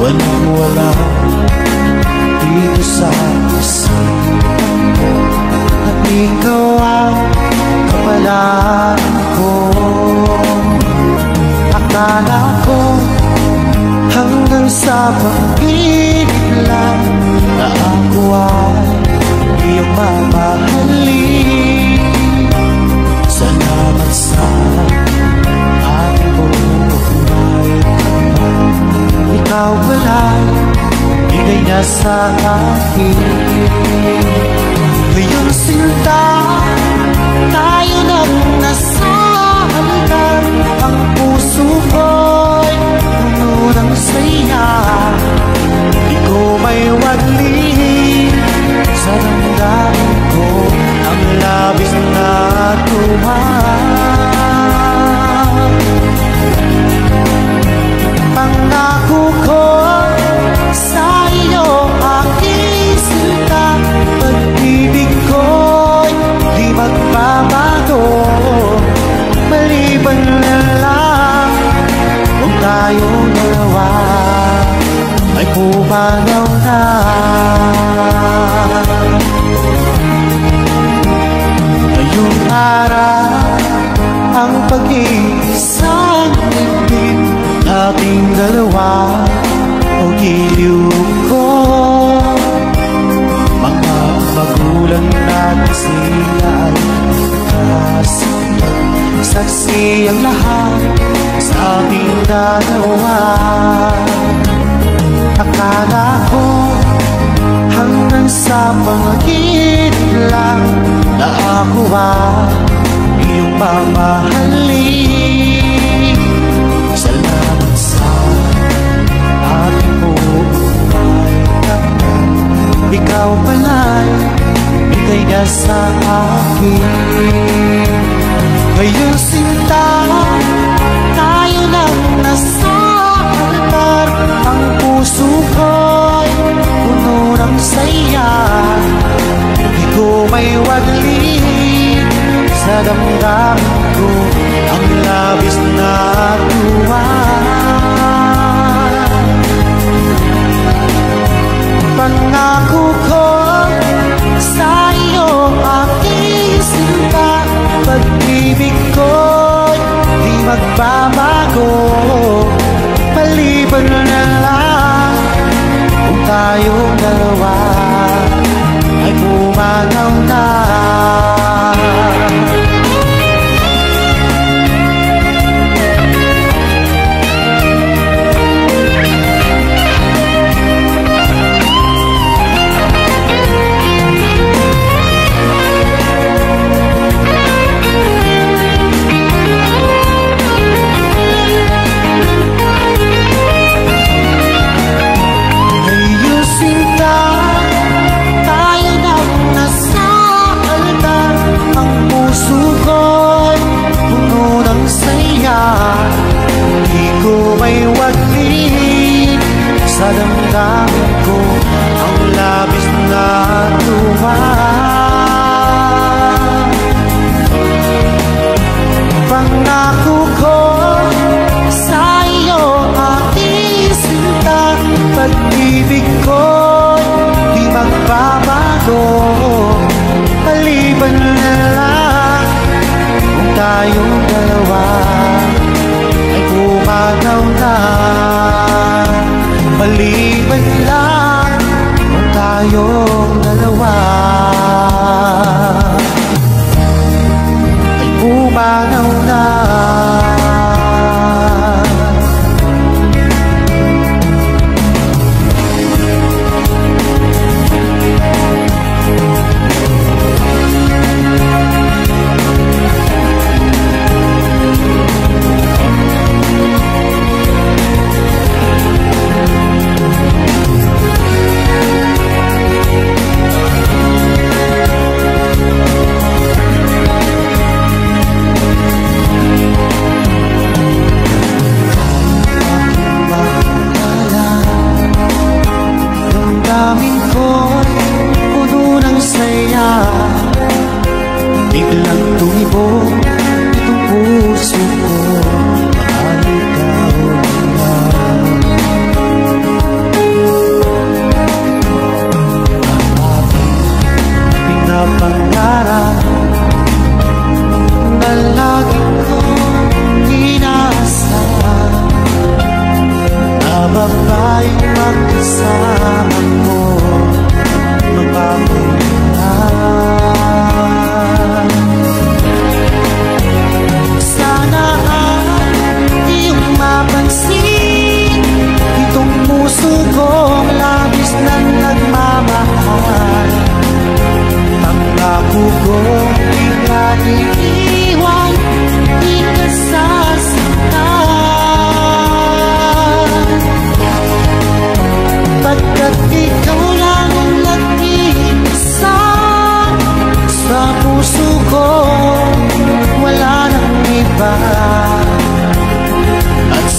walang-wala dito sa isip at ikaw ang kapalaan ko. Akala ko hanggang sa pag-ibig lang na ako ay iyong mamahalin. Salamat sa aking buhay. Ikaw wala'y bigay niya sa akin. Ngayong sinta, tayo nang nasa hanggan. Ang puso ko'y puno ng saya. Di ko may wagli sa damdamin ko ang labis na tuwa. Pangako ko sa iyo aking sinta, pag-ibig ko'y di magbabago. Maliban na lang kung tayong dalawa ay pumanaw na. Ngayong araw ang pag-iisang ibig nating dalawa o giliw ko. Mga magulang natin sila ay kasalan. Saksi ang lahat sa ating dalawa. Akala ko hanggang sa pag-ibig lang na ako ay iyong mamahalin. Salamat sa ating buhay. Ikaw pala'y bigay niya sa akin. Ngayong sinta, tayo lang nasa altar. Ang puso ko'y puno ng saya. Di ko may wagli sa damdamin ko ang labis na tuwa. Pangako ko sa iyo aking sinta, pag-ibig ko'y di magbabago. Maliban na lang kung tayong dalawa ay pumanaw na. Di ko may wagli sa damdamin ko ang labis na tuwa. Pangako ko sa iyo aking sinta, pag-ibig ko'y di magbabago. Maliban na lang kung tayong dalawa ay pumanaw na. Maliban lang kung tayong dalawa ay pumanaw na.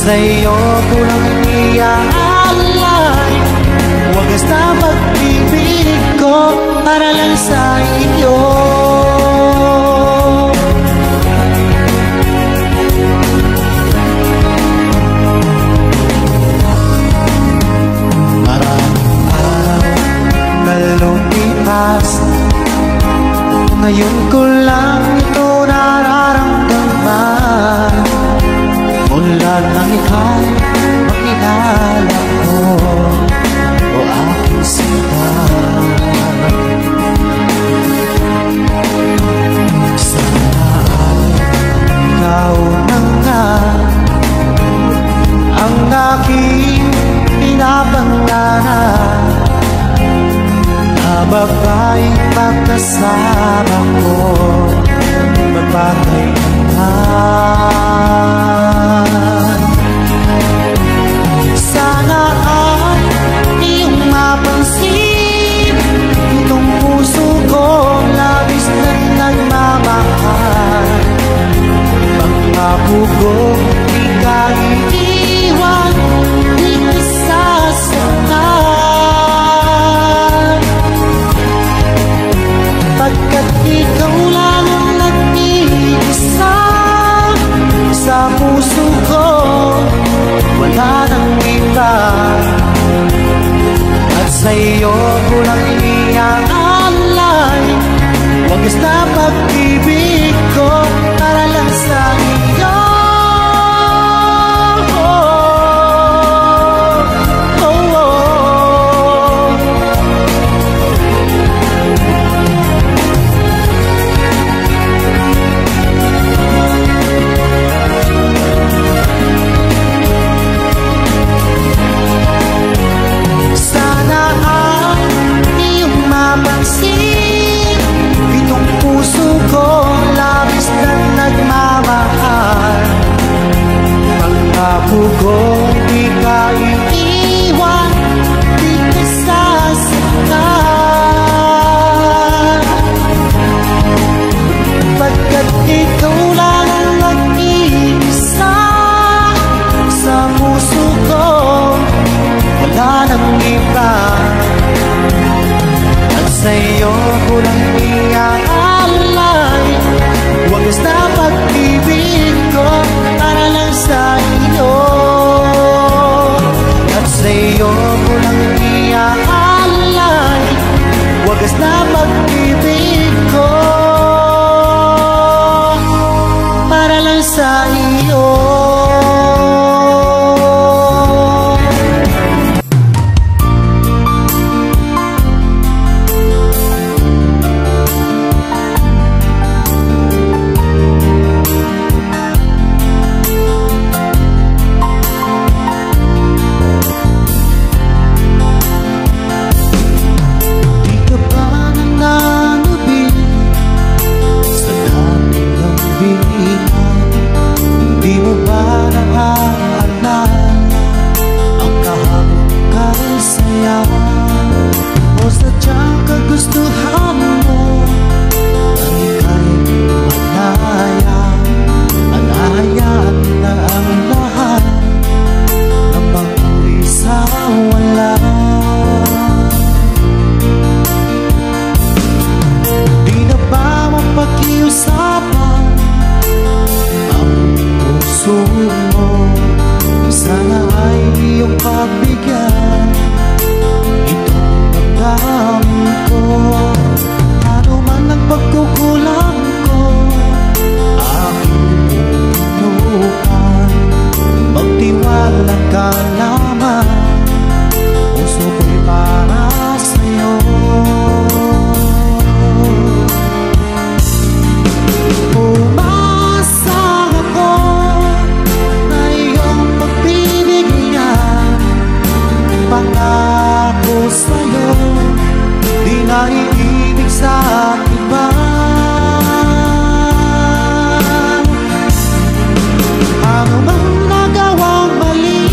sa'yo ko lang iaalay. Wagas na pag-ibig ko para lang sa iyo. Maraming araw na lumipas, ngayon ko lang ito nararamdaman. Mula nang ika'y makilala ko, o aking sinta. Sana ikaw na nga ang aking pinapangarap, habang ba'y magkasama ko magpapayaan. Sana ay iyong mapansin itong puso ko labis na nagmamahal. Pangako ko di ka iiwan, di ka sasaktan, pagkat ikaw lang ang nag-iisa sa puso ko, wala nang iba. At sa'yo ko lang iaalay, wagas na pag-ibig ko para lang sa iyo. Itong puso ko labis na nagmamahal. Pangako ko di ka iiwan, di ka sasaktan, pagkat ikaw lang ang nag-iisa sa puso ko, wala nang iba. Sa'yo ko lang iaalay, wagas na pag-ibig ko para lang sa iyo. At sa'yo ko lang iaalay, wagas na pag-ibig ko para lang sa iyo. Di mo ba naaalala ang kahapon kay saya? O sadyang kagustuhan mo ang ika'y magnaya? Anahayaan na ang lahat na mag-uwi sa wala. Di na ba mapakiusapan ang puso mo? Sana ay iyong pagbigyan itong damdamin ko. Ano man ang pagkukulang ko, aking punuan. Magtiwala ka lamang, puso ko'y para sa'yo. Pangako sa'yo, di na iibig sa iba. Ano mang nagawang mali,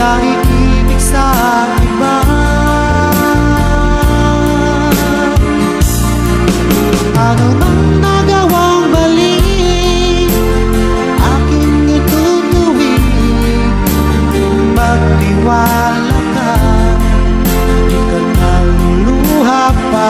na iibig sa iba. Ano mang nagawang mali, aking itutuwid. Magtiwala ka, di ka naluluha pa.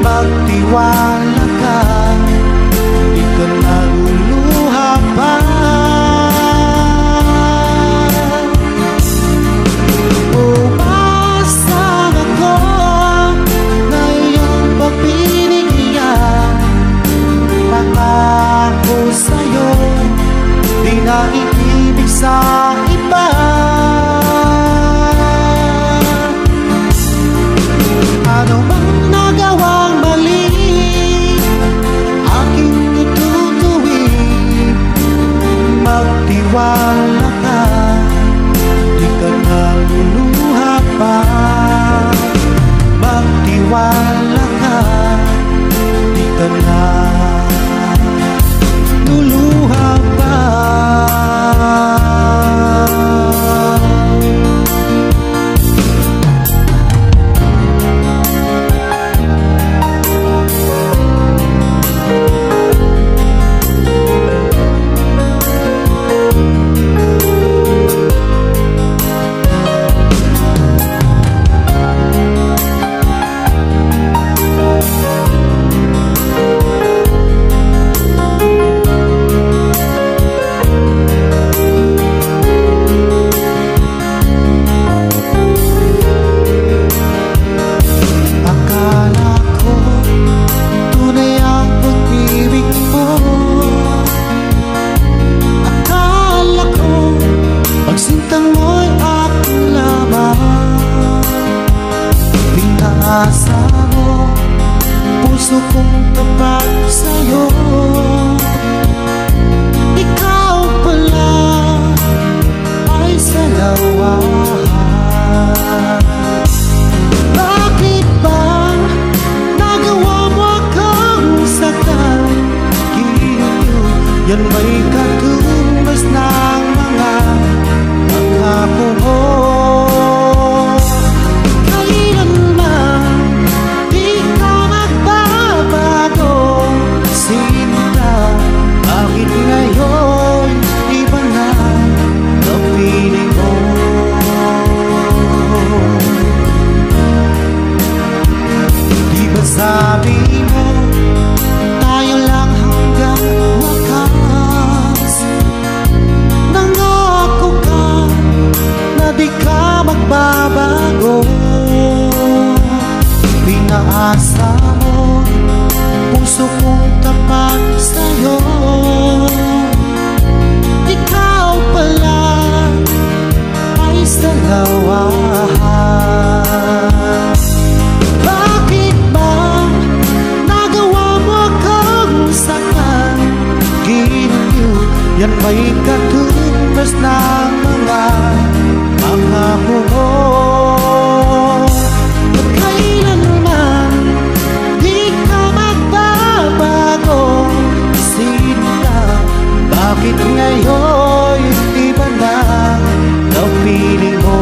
Magtiwala ka, di ka naluluha pa. Umasang ako na iyong pagbibigyan. Pangako sa'yo, di na iibig sa iba. Ano bang nagawang mali, aking itutuwid. Magtiwala ka, di ka naluluha pa. Magtiwala ka, di ka naluluha pa. Pagsintang mo'y aking lamang. Pinaasa mo, puso kong tapat sa'yo. Ikaw pala ay salawahan. Bakit ba nagawa mo akong saktan? Ginoo, yan ba'y katumbas ng mga ako mo? Kailanman di ka magbabago, sinta. Bakit ngayon iba na ang piling mo? Di ba sabi mo tayo lang hanggang wakas? Nangako ka na di ka magbabago. Pinaasa mo, puso kong tapat sa'yo. Ikaw pala ay salawahan. Bakit ba nagawa mo akong saktan? Ginoo, yan ba'y katumbas ng mga pangako mo? Kailanman di ka magbabago, sinta. Bakit ngayon iba na ang piling mo?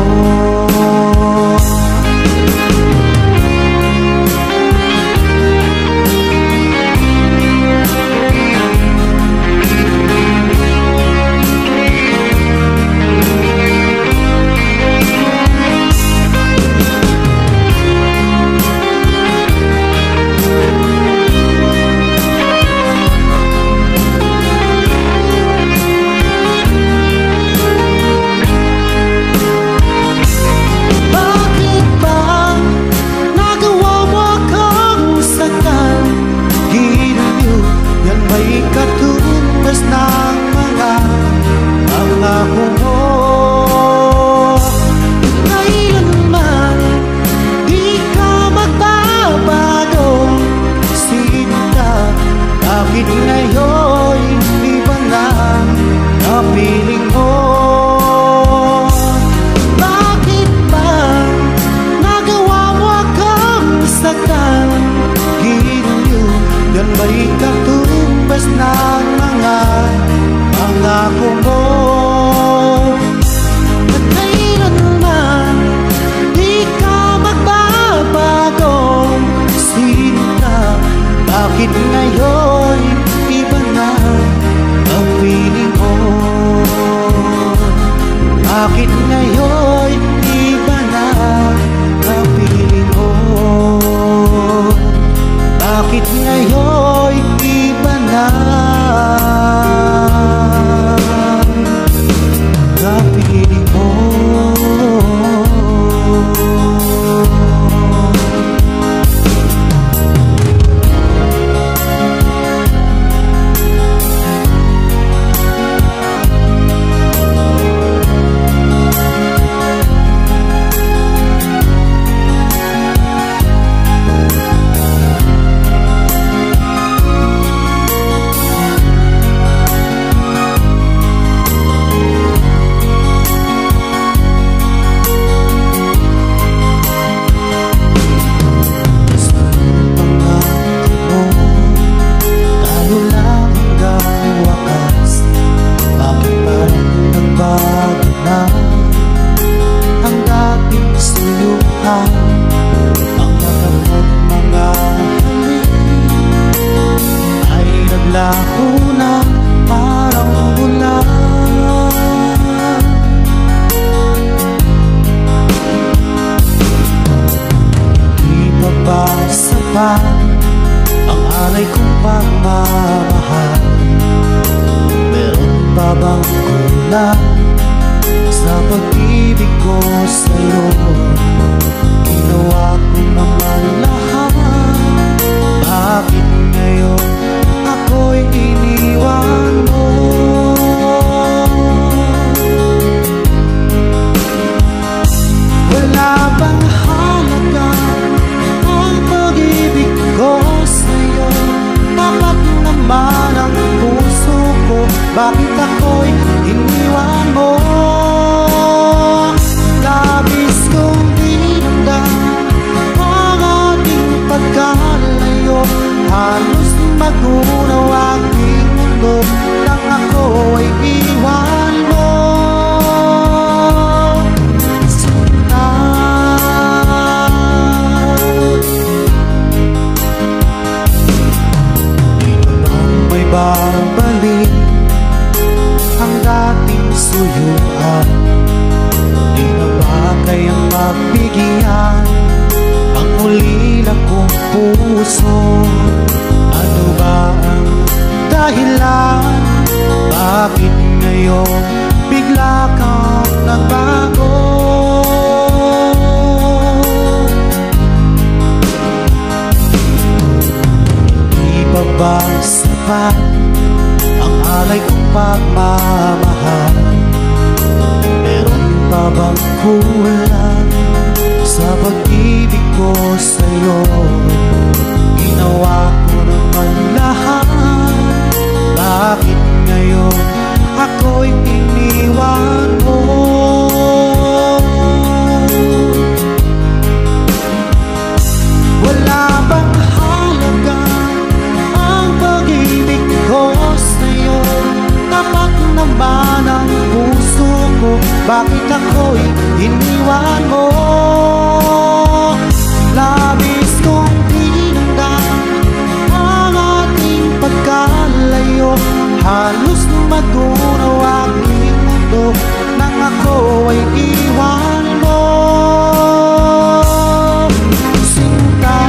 Bakit ngayon'y iba na ang piling mo? Bakit ngayon'y iba na ang piling mo? Ang magamot mga halik ay naglaho na parang ulan. Di pa ba sapat ang alay kong pagmamahal? Meron pa bang kulang sa pag-ibig ko sa'yo? Ginawa ko naman lahat, bakit ngayon ako'y iniwan mo? Wala bang halaga ang pag-ibig ko sa'yo? Tapat naman ang puso ko, bakit ako'y iniwan mo? Labis kong ang ating pagkalayo, halos magunaw aking mundo nang ako ay iwan mo. Sinta, di naman may babalik ang dating suyuan. Di na ba kayang magbigyan ang ulila kong puso? Ano ba ang dahilan? Bakit ngayon bigla kang nagbago? Di pa ba sapat ang alay kong pagmamahal? Meron pa bang kulang sa pag-ibig ko sa'yo? Ginawa ko naman lahat, bakit ngayon ako'y iniwan mo? Wala bang halaga ang pag-ibig ko sa'yo? Tapat naman ang puso ko, bakit ako'y iniwan mo? Labis kong pinagdaan ang ating pagkalayo, halos magunaw aking mundo nang ako ay iwan mo. Sinta,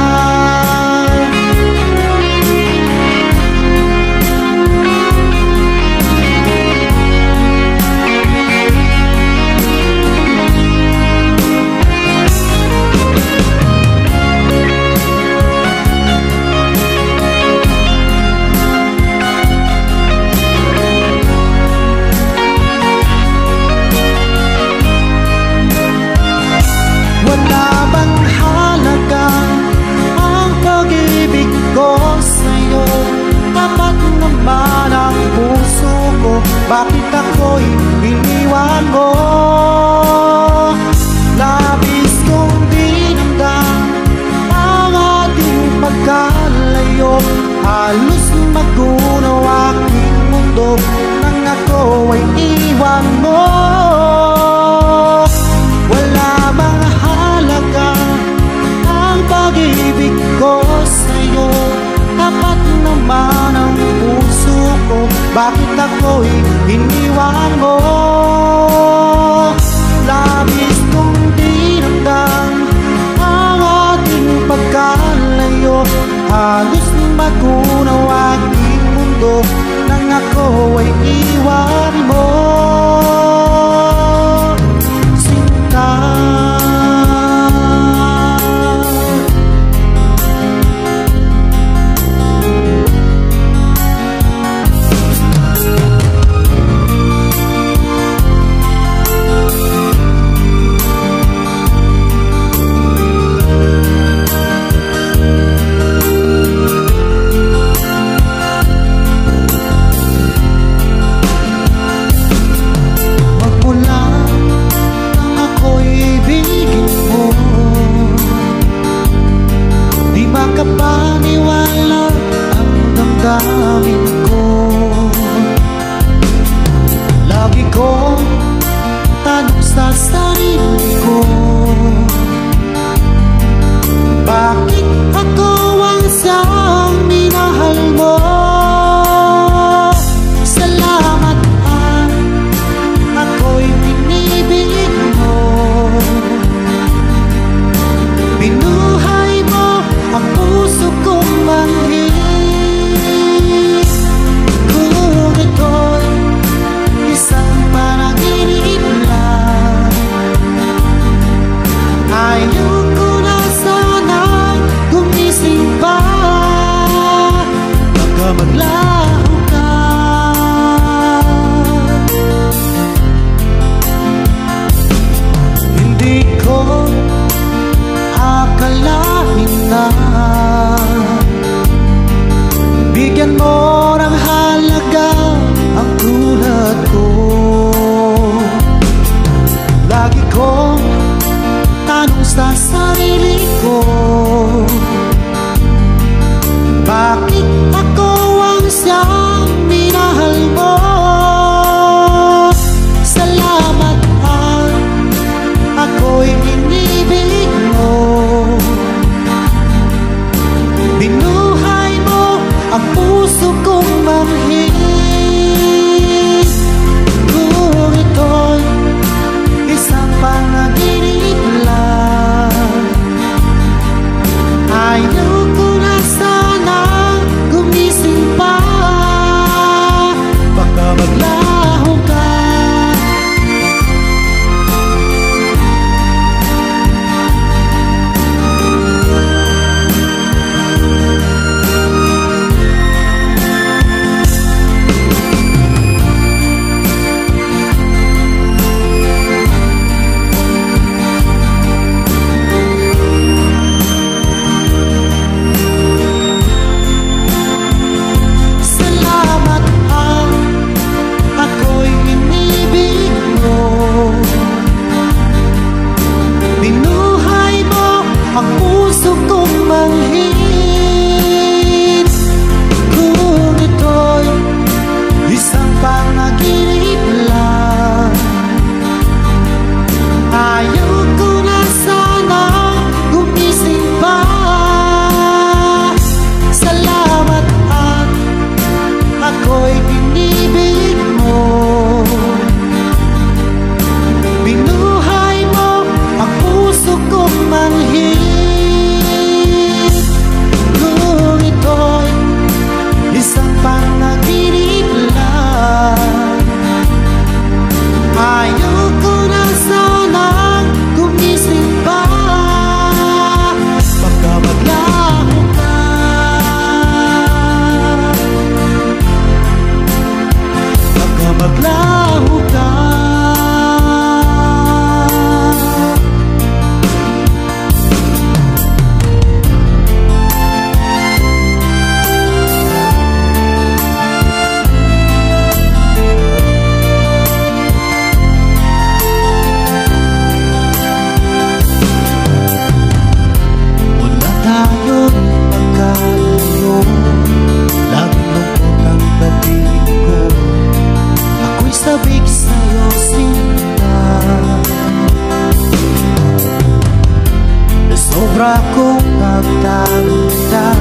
sobra kong pagdamdam,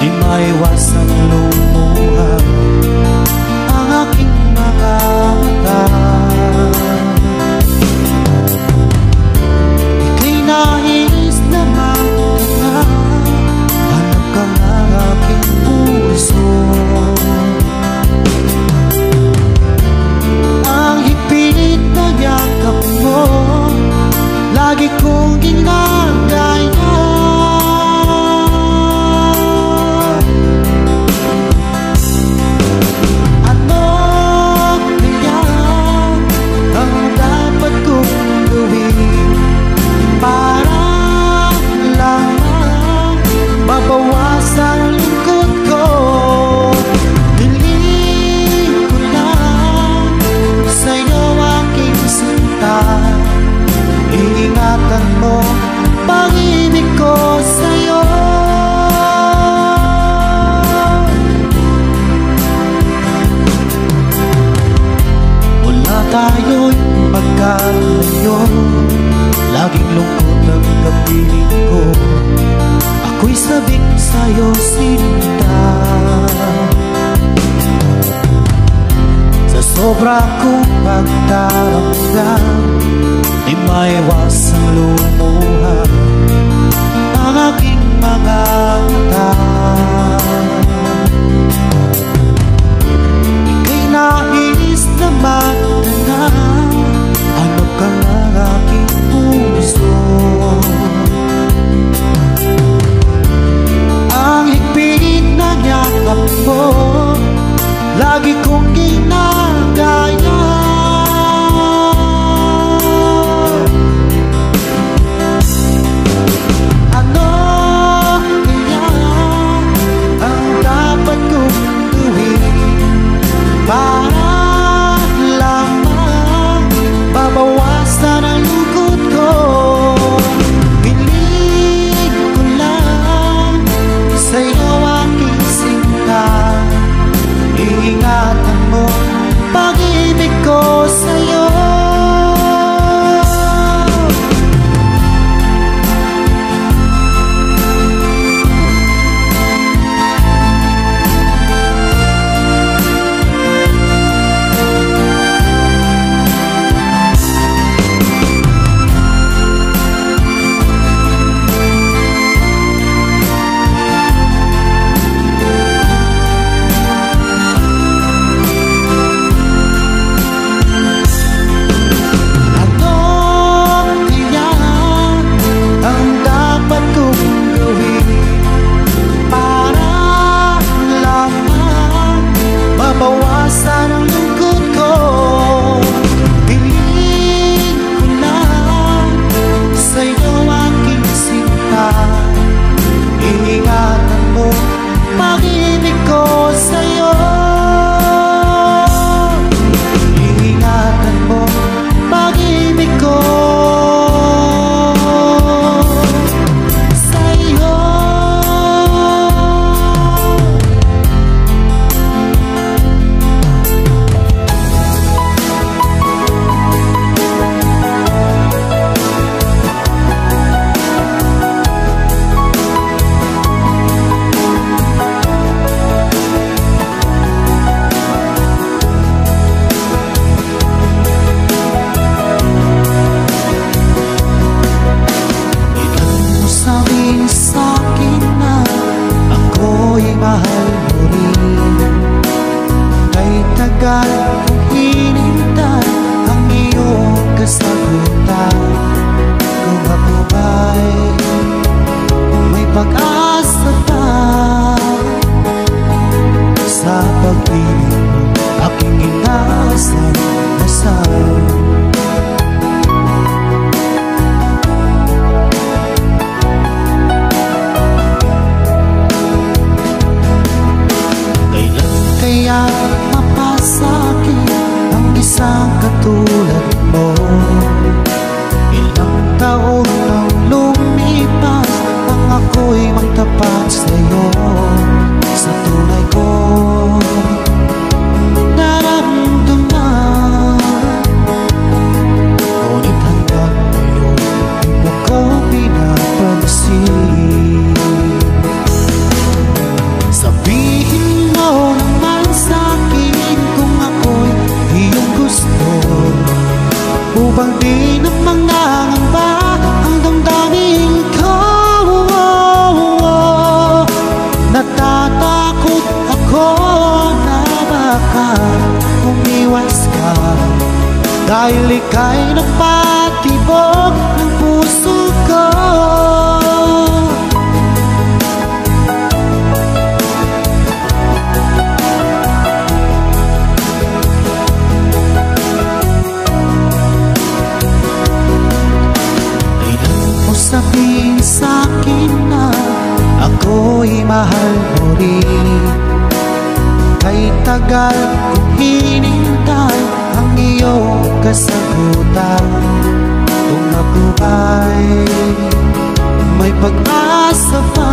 di maiwasang lumuha ang aking mga mata. Ika'y nais na magtanga, hanap ka ng aking puso. Ang higpit na yakap mo, lagi kong ginagaya. Ano kaya ang dapat kong gawin para lang mabawasan lungkot ko? Hiling ko lang sa'yo aking sinta, iingatan mo pag-ibig ko sa'yo. Wala tayo'y magkalayo, laging lungkot ang kapiling ko. Ako'y sabik sa'yo, sinta. Sa sobra kong pagdaramdam, di maiwasang lumuha ang aking mga mata. Ika'y nais na magtanga, hanap ka ng aking puso. Ang higpit na yakap mo, lagi kong ginagaya. upang di na mangangamba ang damdamin ko. Natatakot ako na baka umiwas ka, dahil ika'y nagpatibok ng puso ko. Sabihin sa'kin na ako'y mahal mo rin, kay tagal kong hinintay ang iyong kasagutan. Kung ako ay may pag-asa pa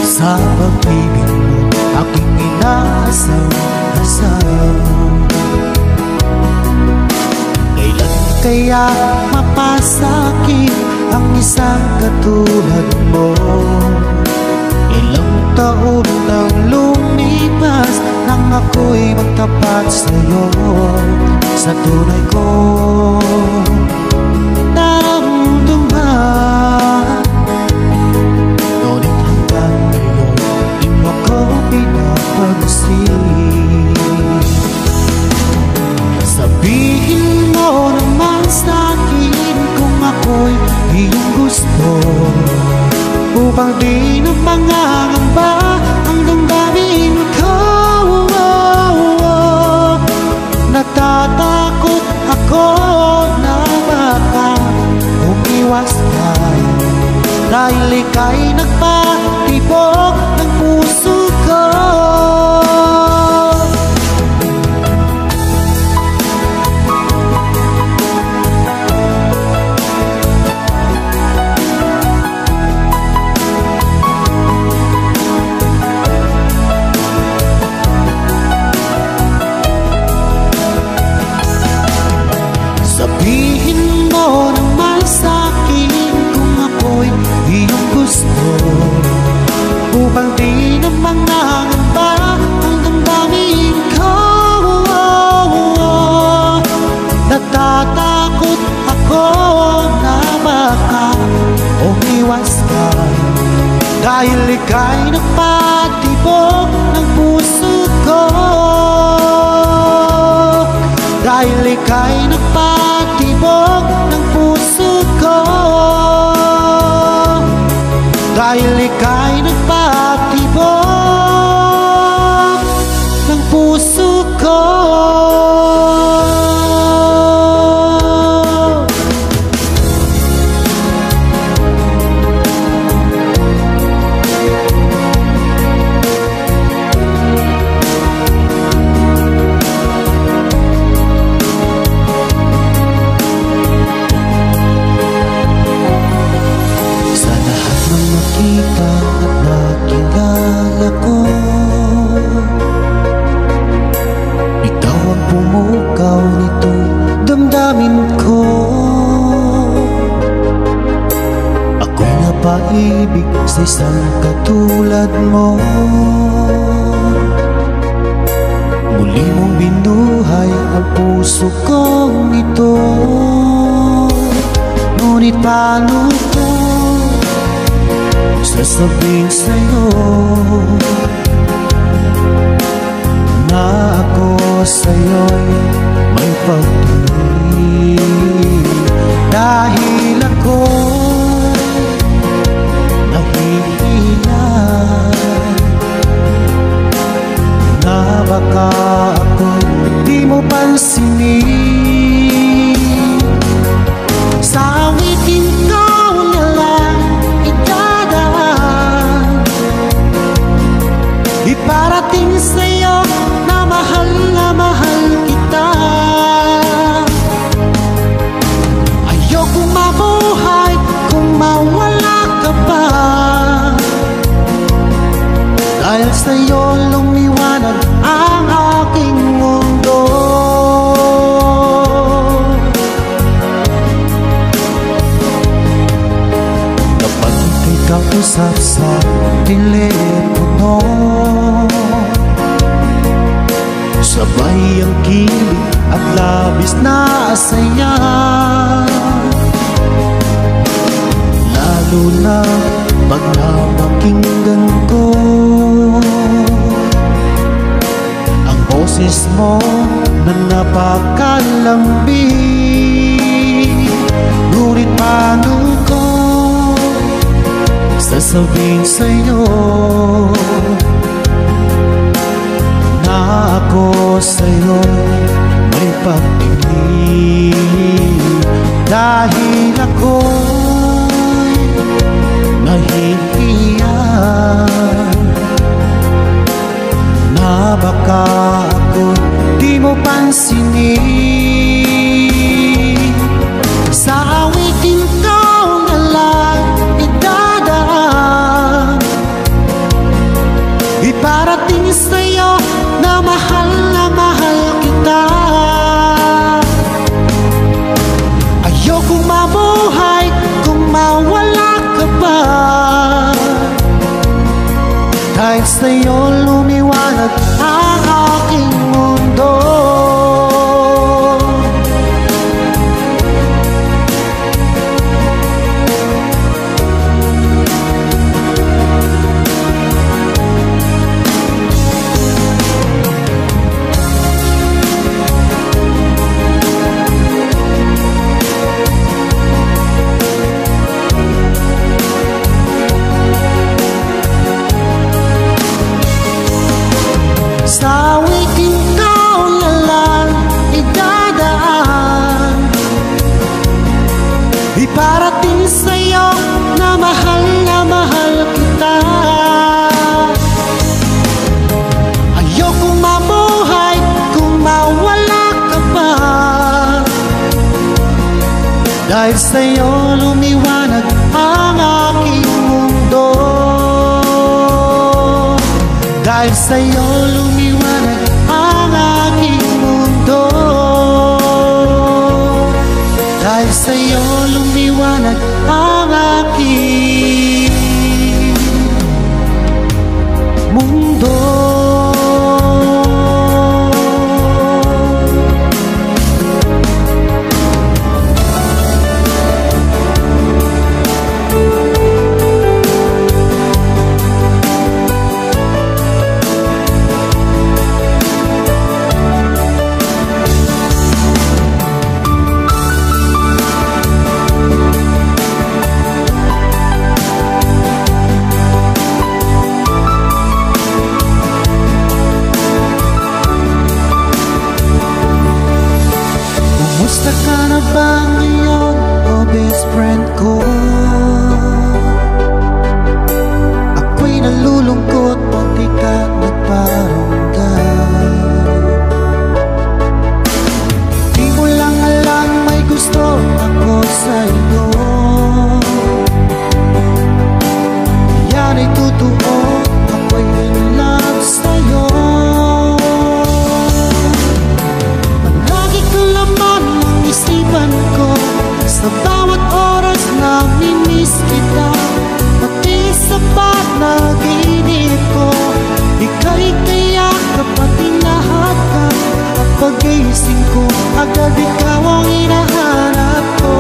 sa pag-ibig mo, aking inaasam-asam. Kaya mapasakit ang isang katulad mo. Ilang taon nang lumipas nang ako'y magtapat sa'yo, sa tunay kong naramdaman. Ngunit hanggang ngayon di mo ko pinapansin. Sabihin mo naman sa'kin kung ako'y iyong gusto, upang di na mangangamba ang damdamin ko. Natatakot ako na baka umiwas ka, dahil ika'y nagpatibok ng puso ko. Sabihin mo naman sa'kin kung ako'y iyong gusto, upang di na mangangamba ang damdamin ko. Natatakot ako na baka umiwas ka, dahil ika'y nagpatibok ng puso ko. Dahil ika'y nagpatibok ng puso ko. Dahil ika'y nagpatibok ng puso ko. Nakita at nakilala ko, ikaw ang pumukaw nito damdamin ko. Ako'y napaibig sa isang katulad mo. Muli mong binuhay ang puso kong ito. Ngunit paano ko sasabihin sa'yo na ako sa'yo'y may pagtuloy, dahil ako nahihiya na baka ako di mo pansinin. Sa awitin ko na lang iparating sa'yo na mahal kita. na saya. Lalo na pag napakinggan ko ang boses mo na napakalambing. Ngunit paano ko sasabihin sa'yo na ako sa'yo may pag-ibig? Dahil ako'y nahihiya na baka ako di mo pansinin. Sa awitin ko na lang idadaan, iparating sa'yo na mahal kita. Ayokong mabuhay kung mawala ka pa, dahil sa'yo lumiwanag ang aking mundo. Sa awitin ko na lang idadaan, iparating sa'yo na mahal kita. Ayokong mabuhay kung mawala ka pa, dahil sa'yo lumiwanag ang aking mundo. Dahil sa'yo lumiwanag ang aking mundo. Dahil sa'yo lumiwanag ang aking mundo. Kumusta ka na ba ngayon, oh best friend ko? Ako'y nalulungkot pag di ka nagparamdam. Di mo lang alam may gusto ako sa'yo. Yan ay totoo, ako'y in love sa'yo. Isipan ko sa bawat oras na mimiss kita, pati sa panaginip ko. Ika'y kayakap at hinahat ka, at pag-iising ko agad ikaw ang hinahanap ko.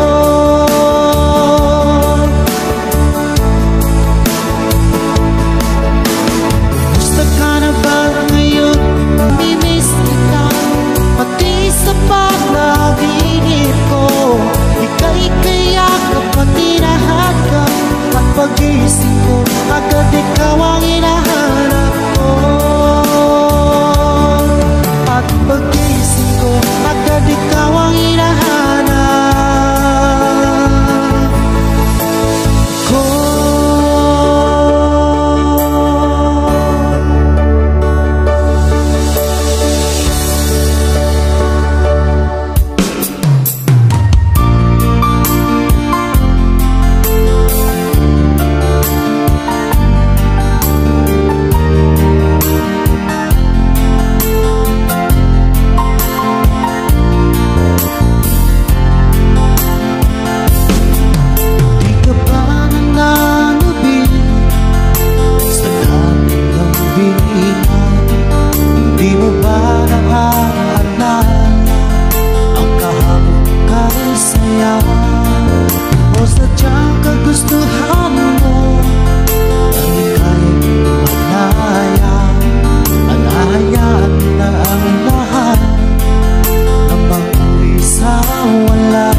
mawala.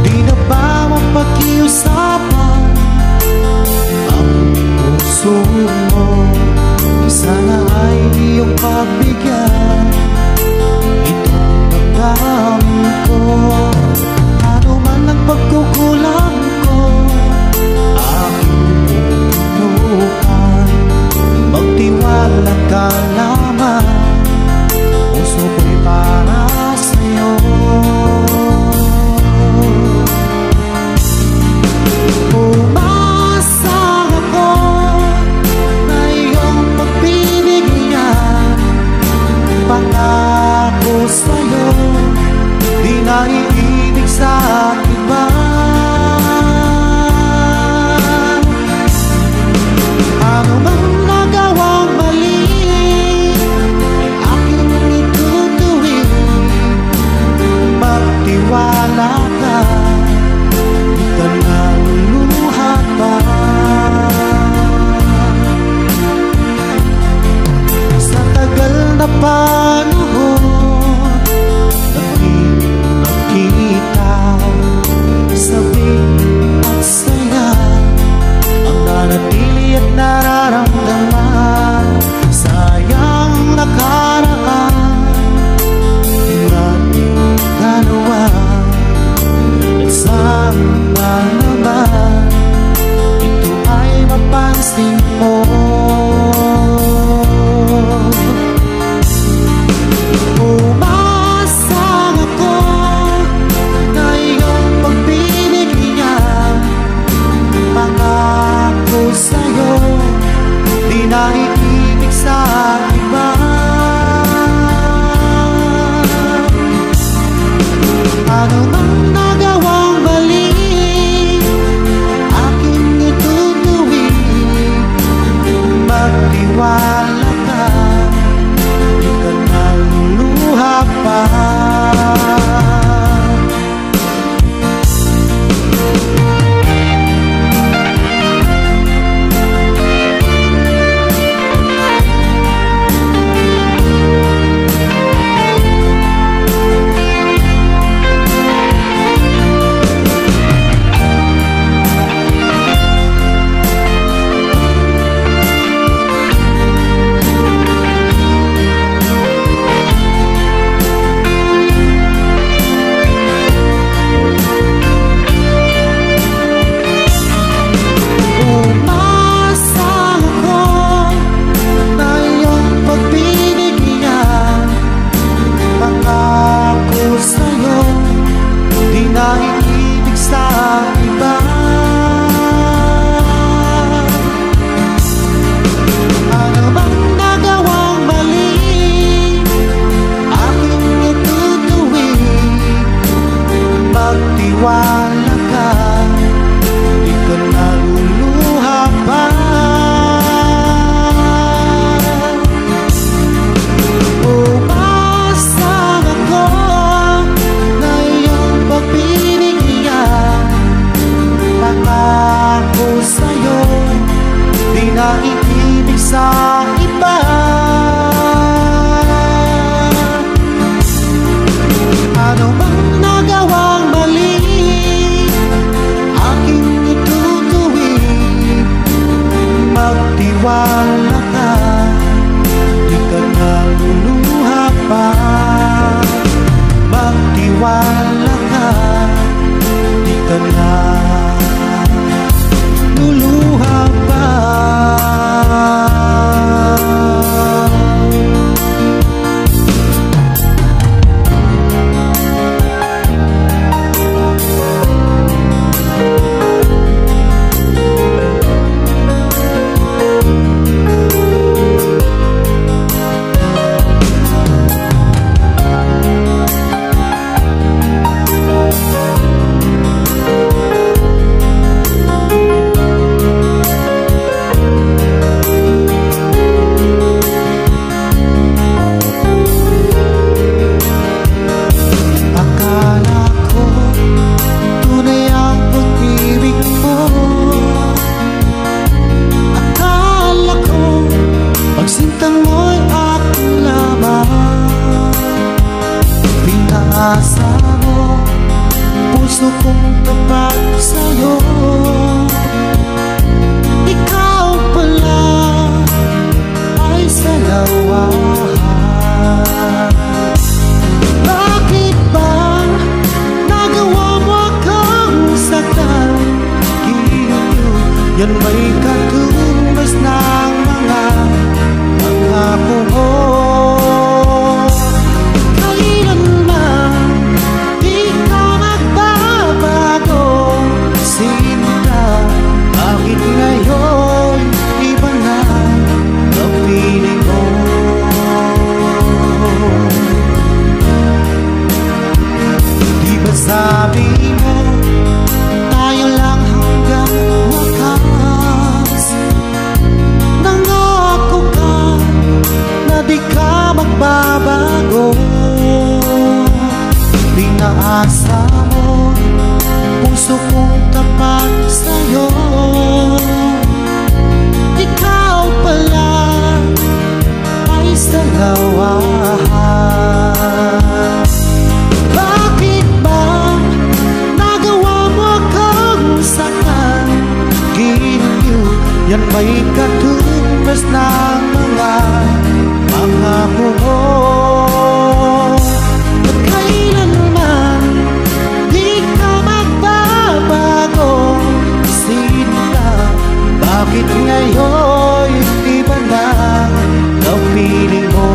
Di na ba mapag-iusapan ang puso mo? Sana ay iyong pagbigyan itong damdamin ko. Ano man ang pagkukulang ko, aking pupunuan. Magtiwala ka lamang, puso ko'y para sa'yo. Umasa ako na iyong pagbibigyan. Pangako sa'yo, di na iibig sa iba. Ano man nagawang mali, aking itutuwid. Magtiwala ka, di ka naluluha pa. Sa tagal na panahon, naging nakita magbabago. Pinaasa mo puso kong tapat sa'yo. Ikaw pala ay salawahan. Bakit ba nagawa mo akong saktan? Ginyo, yan ba'y katumbas ng mga pangako mo? At kailanman di ka magbabago. Sinta, bakit ngayon iba na ang piling mo?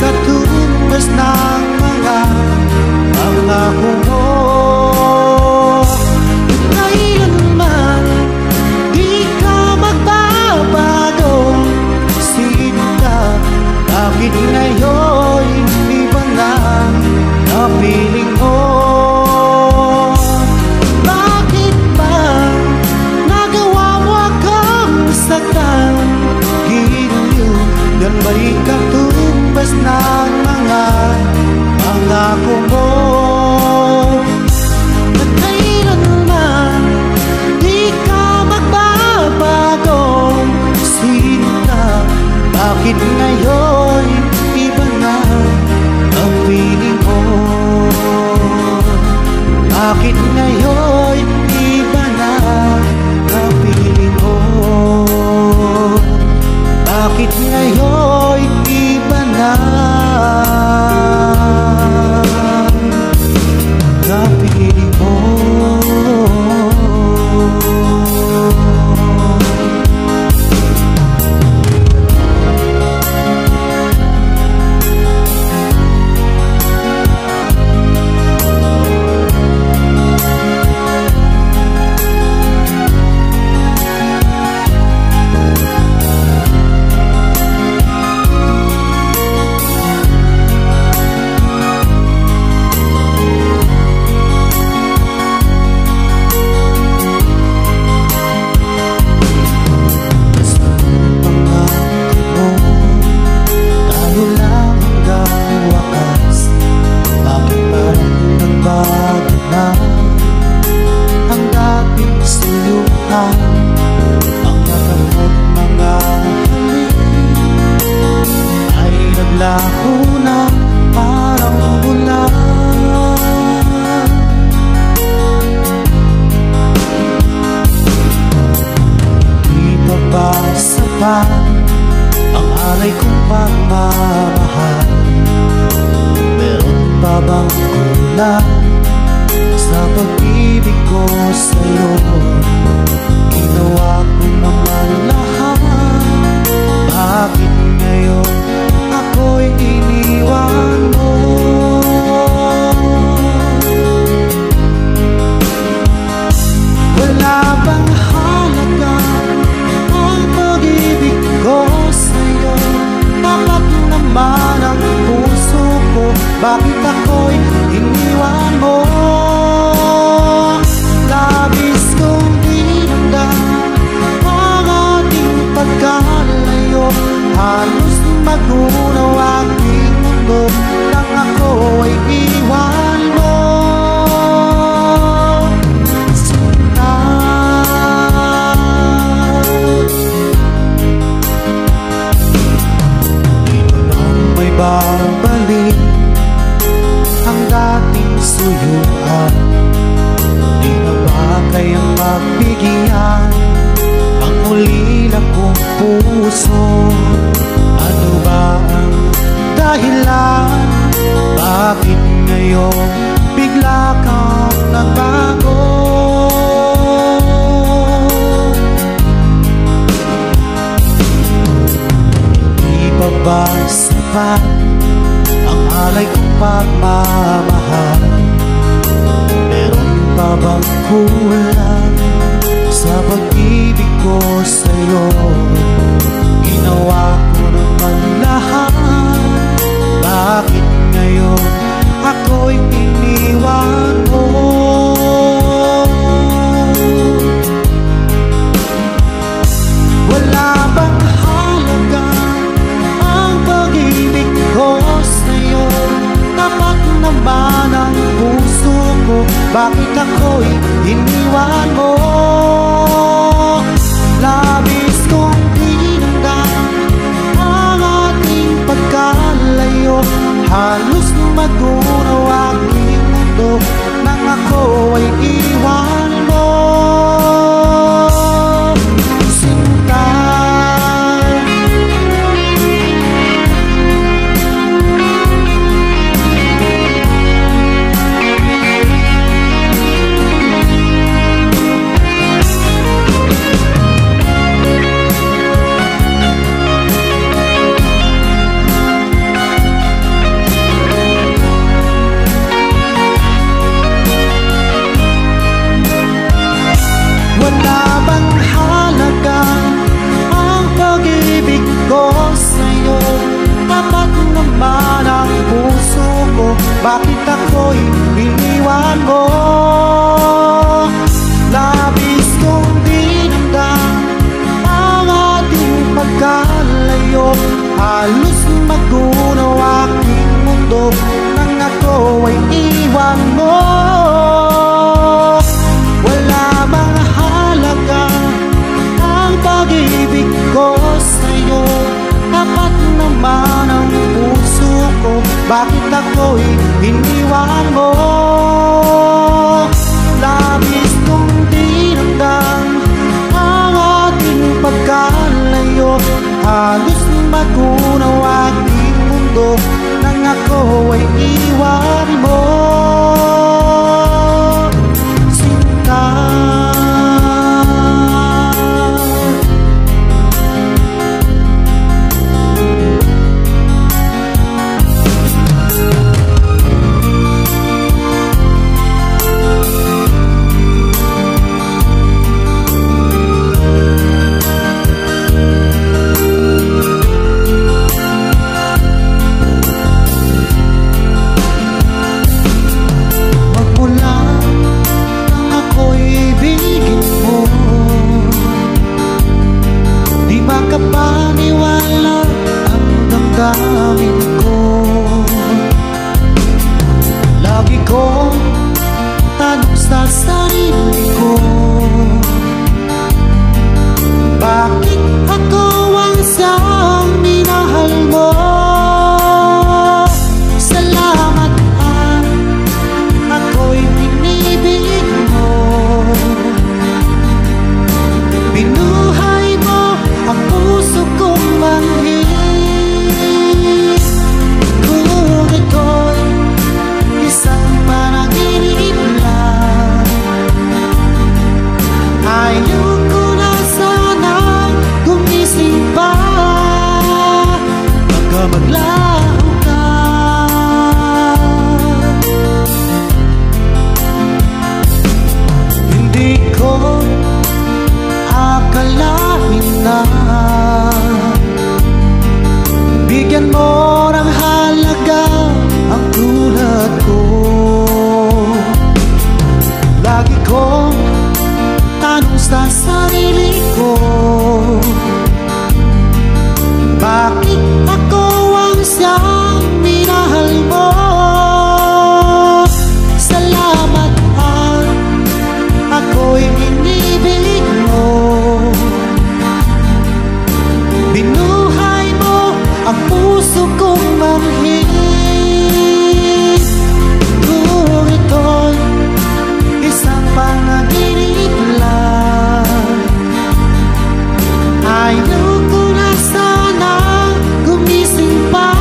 Katumbas ng mga pangako mo. Kailanman di ka magbabago. Sinta, bakit ngayon iba na ang piling mo? Bakit ba nagawa mo akong saktan? Ginyo, yan ba'y katumbas ng mga pangako mo? At kailanman di ka magbabago. Sinta, bakit ngayon iba na ang piling mo? Bakit ngayon iba na ang piling mo? Bakit ngayon iba na ang piling mo? Ang alay kong pagmamahal, meron pa bang kulang sa pag-ibig ko sa'yo? Ginawa ko naman lahat, bakit ngayon ako'y iniwan mo? Wala bang halaga ang pag-ibig ko sa'yo? Tapat naman ang puso ko, bakit ako'y iniwan mo? Labis kong dinamdam ang ating pagkalayo, halos magunaw aking mundo nang ako ay iwan mo. Babalik ang dating suyuan. Di na ba kayang magbigyan ang ulila kong puso? Ano ba ang dahilan? Bakit ngayon bigla kang nagbago? Halos magunaw aking mundo nang ako ay iwan mo. Wala mang halaga ang pag-ibig ko sa'yo. Tapat naman ang puso ko, bakit ako'y iniwan mo? Labis kong dinamdam ang ating pagkalayo. Halos magunaw aking mundo nang ako ay iwan mo. Sinta, makapaniwala ang damdamin ko. Lagi kong tanong sa sarili ko, bakit ako ang siyang minahal mo? Salamat at ako'y pinibig mo. Binuhay mo ang puso kong manhid. Kung ito'y isang panaginip lang, ayoko na sanang gumising pa. Baka maglaho ka. Hindi ko akalain na bigyan mo ng halaga ang tulad ko. Lagi kong tanong sa sarili ko, bakit ako ang siyang minahal mo? Salamat at ako'y inibig mo. Binuhay mo ang puso kong manhid. Kung ito'y isang panaginip lang, ayoko na sana gumising pa.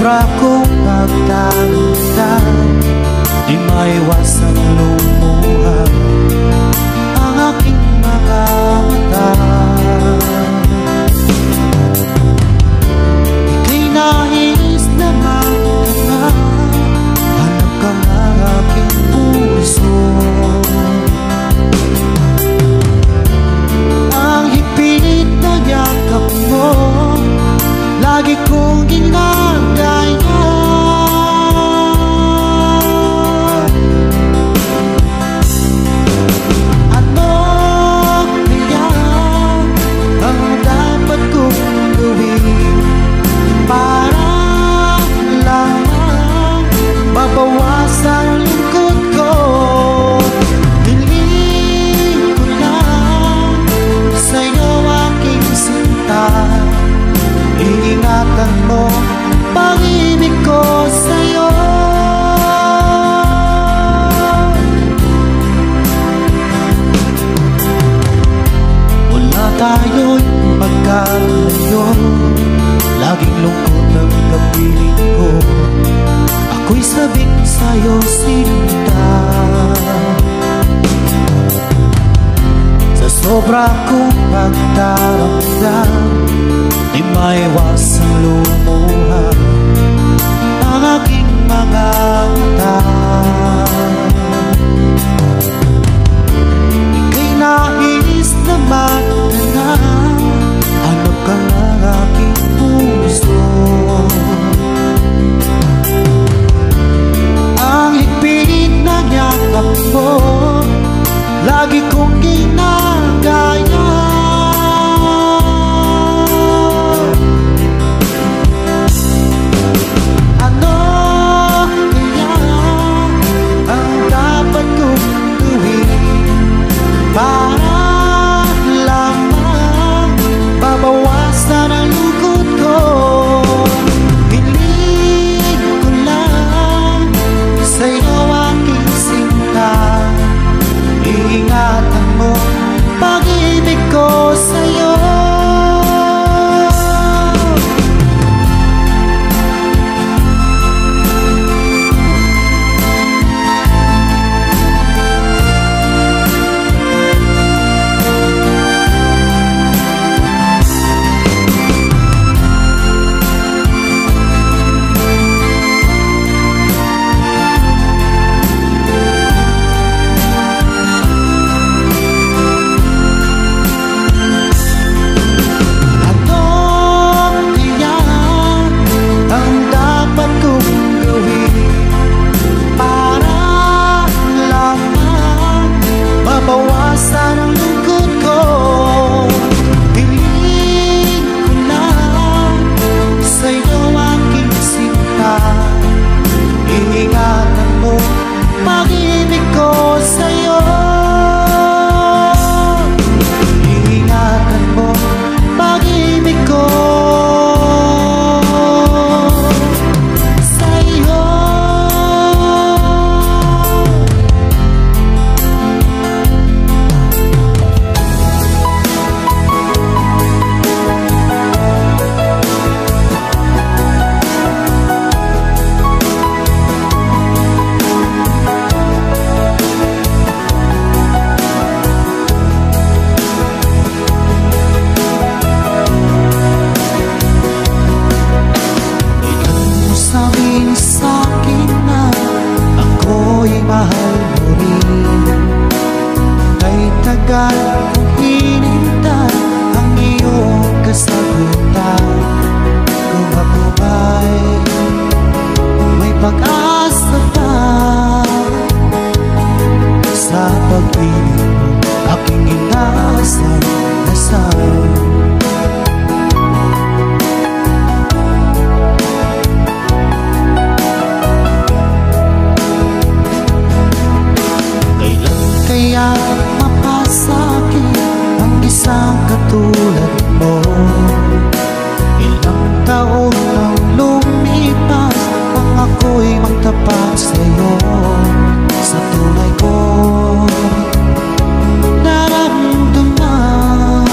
sobra kong pagdamdam, di maiwasang lumuha ang aking mga mata. Ika'y nais na magdama, hanap ka ng aking puso. Ang higpit na yakap mo, lagi kong ginagaya. Ano kaya ang dapat kong gawin para lamang mabawasan ang lungkot ko? Hiling ko lang sa'yo aking sinta, iingatan mo pag-ibig ko sa'yo. Wala tayo'y magkalayo, laging lungkot ang kapiling ko. Ako'y sabik sa'yo sinta, sa sobra kong pagdaramdam, di maiwasang lumuha ang aking mga mata. Ika'y nais na magtanang, hanap ka ng aking puso. Ang higpit na yakap mo, lagi kong ginagaya. Para lamang mabawasan ang lungkot ko, hiling ko lang sa'yo aking sinta, iingatan mo pag-ibig ko sa'yo. Bawasan ang lungkot ko, hiling ko lang sa'yo aking sinta, iingatan mo pag-ibig ko sa'yo. Iingatan mo pag-ibig ko sa'yo. Sabihin sa'kin na ako'y mahal mo rin, kay tagal kong hinintay ang iyong kasagutan. Kung ako ba'y may pag-asa pa sa pag-ibig mo, aking inasal na sa'yo. Kaya mapasa'kin ang isang katulad mo. Ilang taon nang lumipas, ang ako'y magtapat sa'yo. Sa tunay ko naramdaman,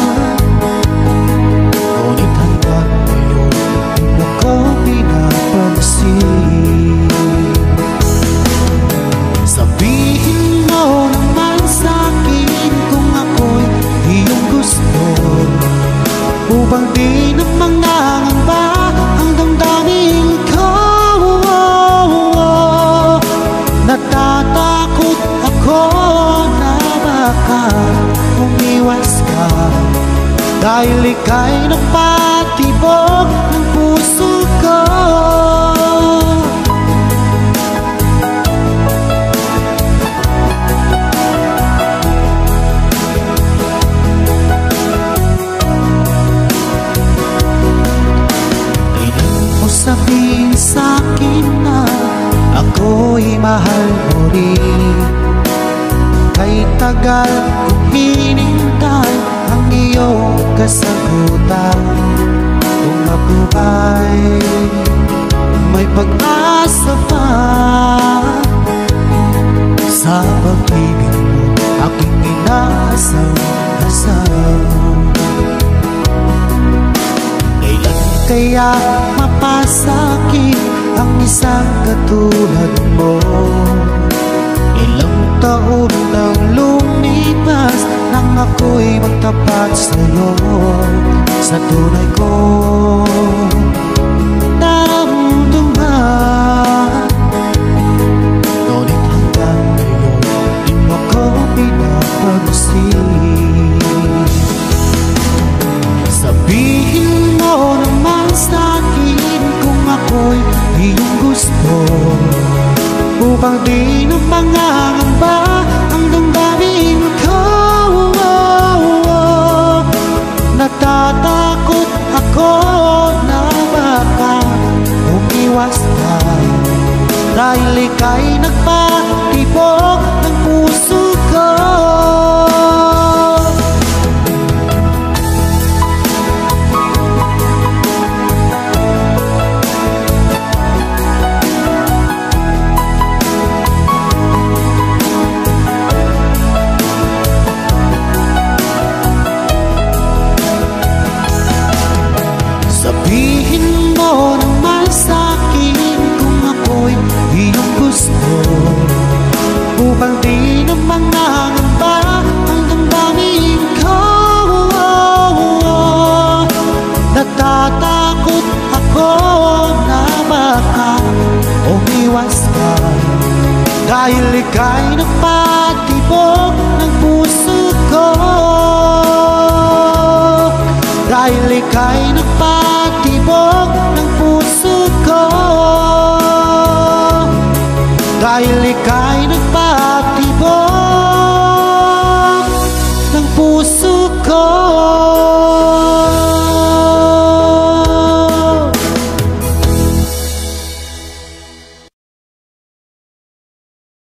sabihin sa'kin na ako'y mahal mo rin. Kay tagal kong hinintay ang iyong kasagutan. Kung ako ba'y may pag-asa pa sa pag-ibig mo, aking inasal-asal. Kailan kaya mapasakit ang isang katulad mo? Ilang taon nang lumipas nang ako'y magtapat sa'yo. Sa tunay ko naramdaman, ngunit hanggang ngayon di mo ko pinapansin. Sabihin mo naman sa'kin kung ako'y iyong gusto, upang di na mangangamba ang damdamin ko. Natatakot ako na baka umiwas ka, dahil ika'y nagpatibok ng puso ko. Sabihin mo naman sa'kin kung ako'y iyong gusto, upang di na mangangamba ang damdamin ko. Natatakot ako na baka umiwas ka, dahil ika'y nagpatibok ng puso ko. Dahil ika'y nagpatibok